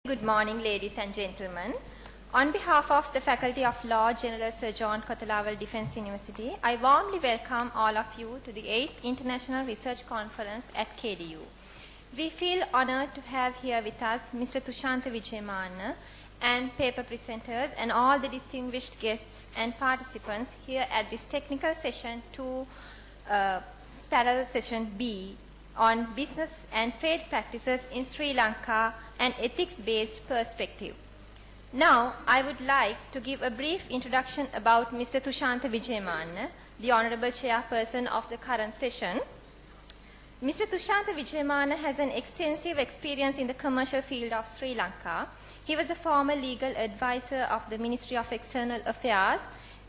Good morning, ladies and gentlemen. On behalf of the Faculty of Law, General Sir John Kothawala Defence University, I warmly welcome all of you to the 8th International Research Conference at KDU. We feel honoured to have here with us Mr. Tushantha Wijayamana and paper presenters and all the distinguished guests and participants here at this technical session 2, parallel session B, on business and trade practices in Sri Lanka, an ethics-based perspective. Now, I would like to give a brief introduction about Mr. Tushantha Wijayamana, the Honourable Chairperson of the current session. Mr. Tushantha Wijayamana has an extensive experience in the commercial field of Sri Lanka. He was a former legal advisor of the Ministry of External Affairs,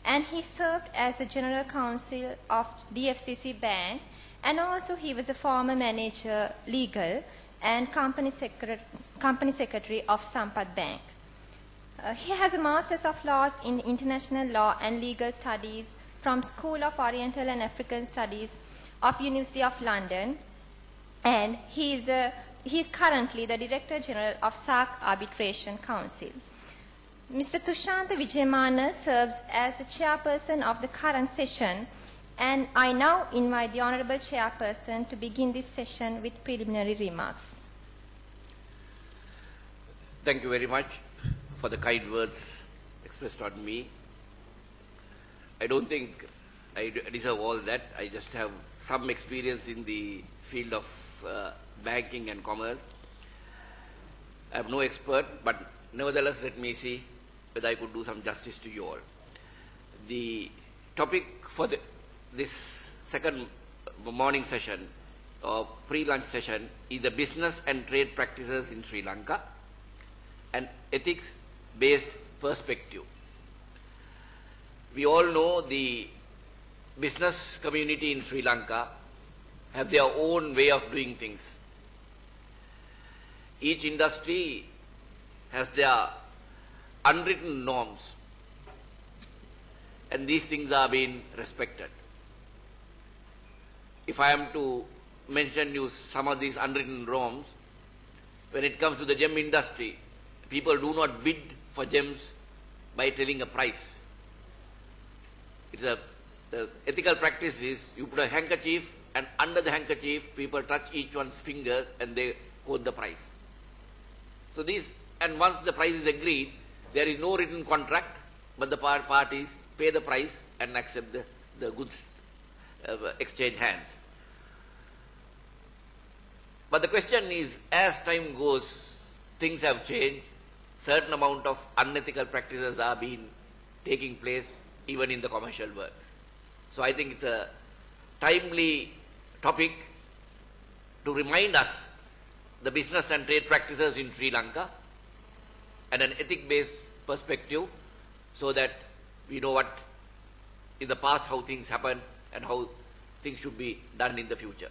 and he served as the General Counsel of DFCC Bank, and also he was a former manager legal and company secretary of Sampath Bank. He has a Master's of Laws in International Law and Legal Studies from School of Oriental and African Studies of University of London, and he is currently the Director General of SAARC Arbitration Council. Mr. Tushantha Wijayamana serves as the Chairperson of the current session, and I now invite the Honourable Chairperson to begin this session with preliminary remarks. Thank you very much for the kind words expressed on me. I don't think I deserve all that. I just have some experience in the field of banking and commerce. I am no expert, but nevertheless, let me see whether I could do some justice to you all. The topic for this second morning session or pre-lunch session is the business and trade practices in Sri Lanka, an ethics-based perspective. We all know the business community in Sri Lanka have their own way of doing things. Each industry has their unwritten norms, and these things are being respected. If I am to mention you some of these unwritten norms, when it comes to the gem industry, people do not bid for gems by telling a price. The ethical practice is you put a handkerchief, and under the handkerchief people touch each one's fingers and they quote the price. So and once the price is agreed, there is no written contract, but the parties pay the price and accept the goods exchange hands. But the question is, as time goes, things have changed. Certain amount of unethical practices are taking place even in the commercial world. So I think it's a timely topic to remind us the business and trade practices in Sri Lanka and an ethic-based perspective, so that we know what in the past how things happened and how things should be done in the future.